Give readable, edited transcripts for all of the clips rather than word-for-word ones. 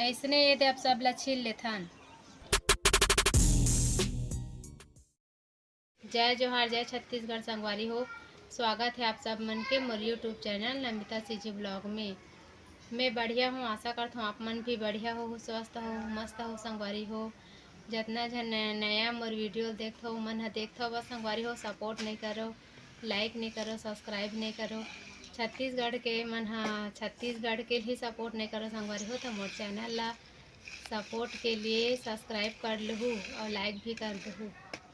ऐसने ये दे अब सब ला छील लेथन। जय जोहार, जय छत्तीसगढ़ संगवारी हो। स्वागत है आप सब मन के मोर YouTube channel Namita CG blog में। मैं बढ़िया हूँ, आशा करता हूँ आप मन भी बढ़िया हो, स्वस्थ हो, मस्त हो संगवारी हो। जितना जन नया मोर वीडियो देखते हो मन देखते हो बस संगवारी हो, सपोर्ट नहीं करो, लाइक नहीं करो, सब्सक्राइब नहीं करो। छत्तीसगढ़ के मन छत्तीसगढ़ के ही सपोर्ट नहीं करो संगवारी हो, तो मोर चैनल ला सपोर्ट के लिए सब्सक्राइब कर लूँ और लाइक भी कर दूँ।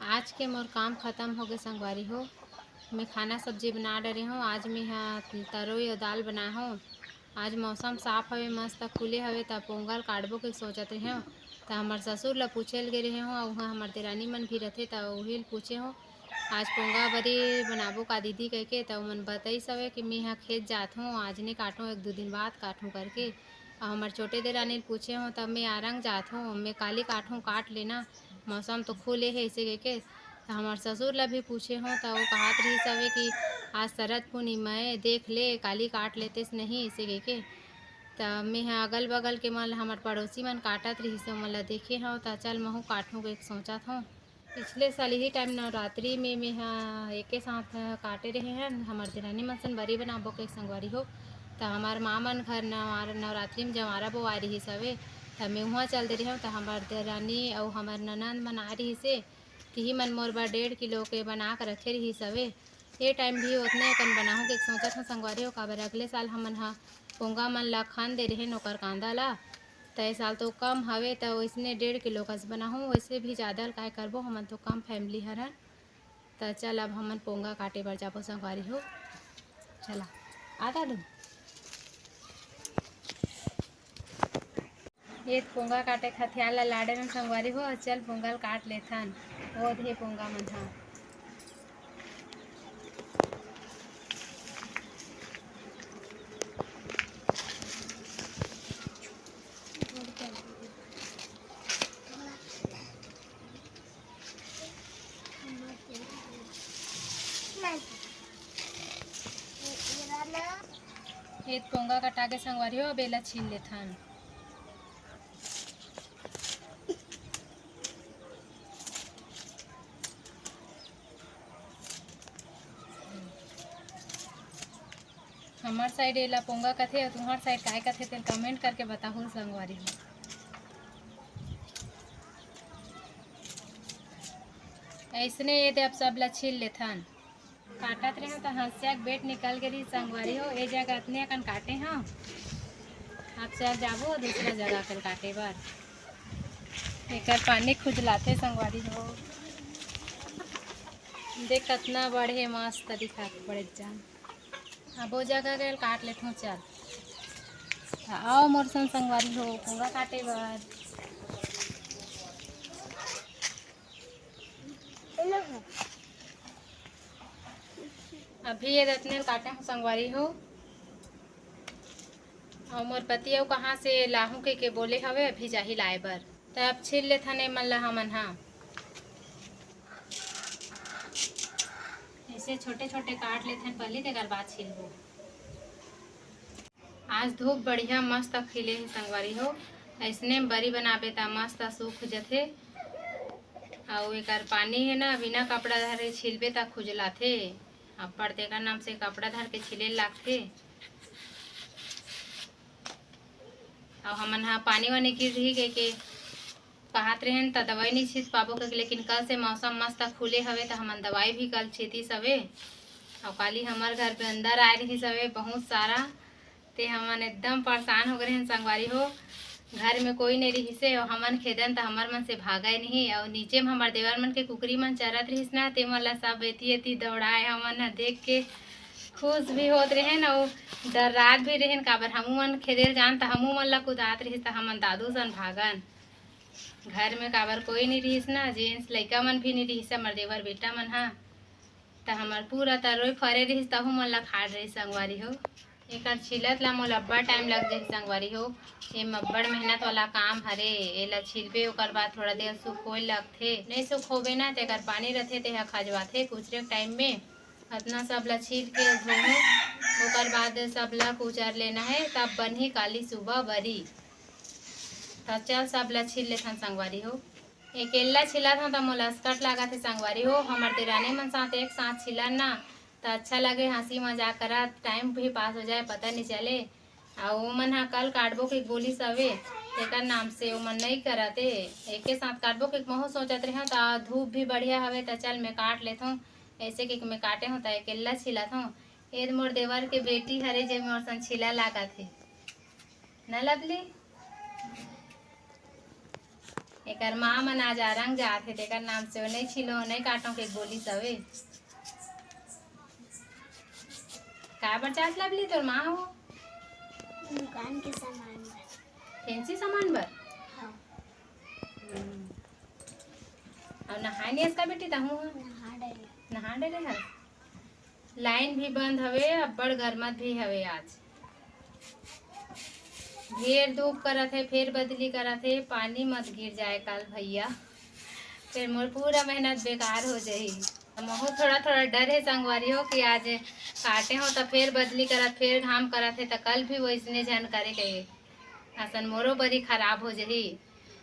आज के मोर काम ख़त्म हो गए संगवारी हो। मैं खाना सब्जी बना डरे हूँ। आज मैं तरोई और दाल बनाया हूँ। आज मौसम साफ हवे, मस्त खुले हवे, तब पोंगल काटबो के सोचत रहे हूँ। तो हमार ससुर ला पूछे गए रहे हूँ और वहाँ हमार देरानी मन भी रहते, तो वही पूछे हूँ आज पोंगा बरी बनाबो का दीदी कह के। तो मन बताई सवे कि मैं यहाँ खेत जात हूँ, आज नहीं काटूँ, एक दो दिन बाद काटूँ करके। और हमारे छोटे देरानी पूछे हूँ तब मैं आरंग जात हूँ, मैं काली काटूँ, काट लेना, मौसम तो खुले है इसे कह के। तो हमारे ससुर ला भी पूछे हूँ तो वो कहत रही सवे कि आज शरद पूर्णिमा है, देख ले काली काट लेतेस नहीं इसे कह के। तो मैं यहाँ अगल बगल के मन हमारे पड़ोसी मन काटत रही से मन ला देखे हूँ, तो चल महू काटूँ के सोचत हूँ। पिछले साल ही टाइम नवरात्रि में मैं यहाँ एक साथ काटे रहे हैं हमारे देरानी मन सन बरी बनाबो के संगवारी हो। तो हमारे माँ मन घर नवरात्रि में जवारा बो आ रही सवे, तो मैं वहाँ चल दे रही हूँ। तो हमारे देरानी और हमारे ननद मन आ रही से तिही मन मोर बर 1.5 किलो के बना कर रखे रही सवे। ये टाइम भी उतने कन बनाहूँ के सोचत हूँ संगवारी हो, काबर अगले साल हमन पोंगा मन ला खान दे रहे नोकर कांदा ला। तय साल तो कम हवे, तो वैसने 1.5 किलो कस बनाहूँ, वैसे भी ज़्यादा काय करबो, हमन तो कम फैमिली हरन। तो चल अब हमन पोंगा काटे बर जाबो संगवारी हो। चला आधा दूँ ये पोंगा काटे खथियान ला लाडे में संगवारी हो। चल पोंगल काट लेथन, वो थे पोंगा मन हा। ये पोंगा कटा के संगवारी हो, बेला छील लेथन। हमार साइड एला पोंगा कथे और तुम्हार साइड काय कथे तेल कमेंट करके बताहू संगवारी हो। ऐसने ये दे अब सब ला छील लेथन। काटत रहे तो हंसिया बेट निकल गई संगवारी हो। ए जगह इतने अकन काटे हाँ, आप चल जाबो दूसरा जगह कल काटे बर। एक पानी खुजलाते संगवारी हो, देख कितना बड़े मस्त दिखा बड़े जान। अब वो जगह गए काट लेते चल। आओ मोर संग संगवारी हो पोंगा काटे बर। अभी ये रत्ने काटे हूँ संगवारी हो। और मोर पति अउ कहाँ से लाहू के बोले हवे अभी जाही लाए बर। तब छील लेथन मन ला हमन हा। ऐसे छोटे छोटे काट लेथन पहले, तेकर बाद छीलबो। आज धूप बढ़िया मस्त खिले है संगवारी हो। ऐसने बरी बनाबे ता मस्त सूख जथे। और एक पानी है ना, बिना कपड़ा धरे छिलबे ता खुजलाथे। अब पड़ते का नाम से कपड़ा धर के छिले लागथे। और हमन हा पानी वानी गिर रही के कहत रहेन तो दवाई नहीं छींच पाबो के, लेकिन कल से मौसम मस्त खुले हवे तो हमन दवाई भी कल छीती सवे। और काली हमार घर पे अंदर आए रही सवे बहुत सारा, ते हमन एकदम परेशान हो गए हैं संगवारी हो। घर में कोई नहीं रही से और हमन खेदन तो हमार मन से भागा नहीं। और नीचे में हमार देवर मन के कुकरी मन चरत रहीस ना, ते मन ला सब एती एती दौड़ाए। हमन देख के खुश भी होत रहे न और डरात भी रहेन, काबर हमू मन खेदेल जान तो हमू मन ला कुदात रहीस तो हमन दादू सन भागन। घर में काबर कोई नहीं रहीस ना, जेंट्स लइका मन भी नहीं रहीस, हमार देवर बेटा मन हा। तो हमार पूरा तरोई फरे रहीस तहु मन ला खाड़ रही संगवारी हो। एक छिलत ला मोल अब्बड़ टाइम लग जाही संगवारी हो। ये अब्बड़ मेहनत वाला काम हरे। एला छिलबे ओकर बाद थोड़ा देर सुखोए लगथे, नहीं सुखोबे ना तेकर पानी रहथे तेहा खजवाथे कुचरे टाइम में। इतना सब ला छील के धोहूँ, ओकर बाद सब ला कुचर लेना है, तब बनही काली सुबह बरी। तो चल सब ला छील लेथन संगवारी हो। अकेला छिला था तो मोला अस्कट लगा थे संगवारी हो। हमार देरानी मन साथ एक साथ छिला ना तो अच्छा लगे, हंसी मजाक करा, टाइम भी पास हो जाए, पता नहीं चले। और वो मन हा कल काटबो के गोली सवे तेकर नाम से वो मन नहीं करते, एक साथ काटबो के महू सोचत रहे तो धूप भी बढ़िया हवे तो चल मैं काट लेता हूँ। ऐसे कि मैं काटे हूँ तो अकेला छिलत हूँ। ये मोर देवर के बेटी हरे जे मोर सन छिला लगा थे न लवली। एकर माँ मन आज आरंग जाते तेकर नाम से वो नहीं छिलो नहीं काटो के गोली सवे। का बर जात लवली तोर माँ हो? दुकान के सामान बर। फैंसी सामान बर? हाँ। और नहाए नहीं इसका बेटी तहूँ नहा डरे हर। लाइन भी बंद हवे, अब्बड़ गरमत भी हवे आज। ढेर धूप करत है, फिर बदली करत है, पानी मत गिर जाए कल भैया, फिर मोर पूरा मेहनत बेकार हो जाही। महू थोड़ा थोड़ा डर है संगवारी हो कि आज काटे हो तो फिर बदली करत फिर घाम करत है तो कल भी वैसने झन करे कहे असन मोरो बड़ी खराब हो जाही।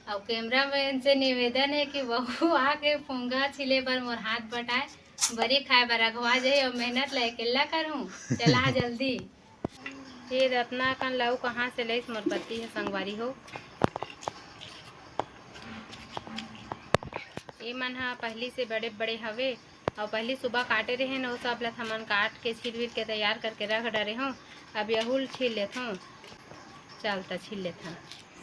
और कैमरा मैन से निवेदन है कि बहू आके पोंगा छिले पर मोर हाथ बटाए बड़ी खाए बर अगवा जाए और मेहनत ला अकेला करूँ। चला जल्दी फिर अपना कन लाऊ कहाँ से लईस मोर पति है संगवारी हो। ये मन हा पहली से बड़े बड़े हवे और पहली सुबह काटे रहे न सब ला हमन काट के छील विल के तैयार करके रख डरे हूँ। अब यहुल छील लेत हूँ। चलता छील लेत हूँ।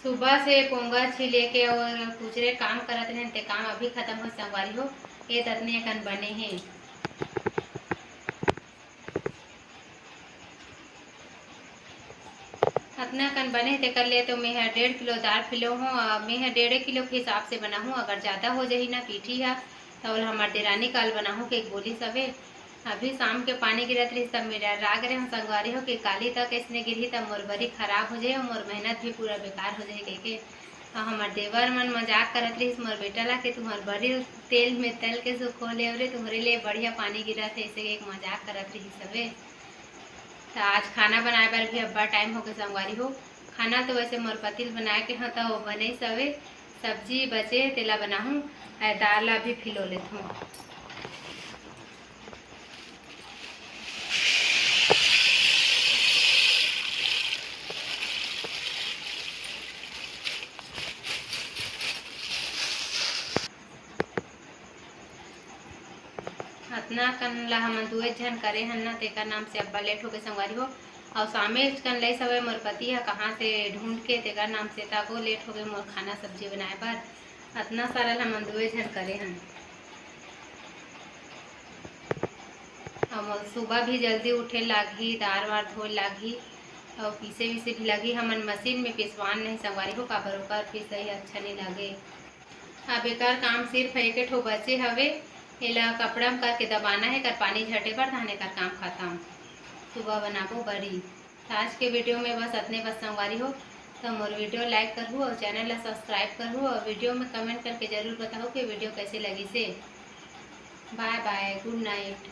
सुबह से पोंगा छिले के और कुचरे काम करत रहे ते काम अभी खत्म हो संगवारी हो। ये ततने कन बने हैं। अपना कन बने ते कर लिए तो मैं 1.5 किलो दाल फिलो हूँ। मैं 1.5 किलो के हिसाब से बना हूँ। अगर ज़्यादा हो जाही ना पीठी है तो हमारे देरानी काल बना हूँ कि गोली सवे। अभी शाम के पानी गिरत रही तब मेरा राग रहे संगवारी हो कि काली तक इसने गिरी तब मोर बरी खराब हो जाए और मोर मेहनत भी पूरा बेकार हो जाए कह के। हमार देवर मन मजाक करत रही मोर बेटा ला कि तुम्हार बड़ी तेल में तल के सुखो ले रे तुम्हारे लिए बढ़िया पानी गिरत है, ऐसे एक मजाक करत रही सवे। तो आज खाना बनाए बर भी अब्बा टाइम हो गए संगवारी हो। खाना तो वैसे मोर पतिल बनाए के हाँ तो बने सवे, सब्जी बचे तेला बनाहूँ, दाल अभी फिलो लेत हूँ। अतना कन ला हमन दुए झन करे हन ना तेकर नाम से अब्बा लेट हो गए संगवारी हो। और सामे कन लई सवे मोर पति है कहाँ से ढूंढ के तेकर नाम से ताको लेट हो गए मोर खाना सब्जी बनाए पर। अतना सारा हमन दुए झन करे हन और मोर सुबह भी जल्दी उठे लागी, दार वार धोए लागी और पीसे विसे भी लगी। हमन मशीन में पिसवान नहीं संगवारी हो काबर ओकर पिसई अच्छा नहीं लगे। अब एकर काम सिर्फ एक ठो बचे हवे, एला कपड़ा में करके दबाना है कर पानी झटे पर धाने कर काम खत्म। सुबह बनाबो बड़ी। आज के वीडियो में बस अतने बस संगवारी हो। तो मोर वीडियो लाइक करूँ और चैनल ला सब्सक्राइब करूँ और वीडियो में कमेंट करके जरूर बताओ कि वीडियो कैसे लगी से। Bye bye, good night.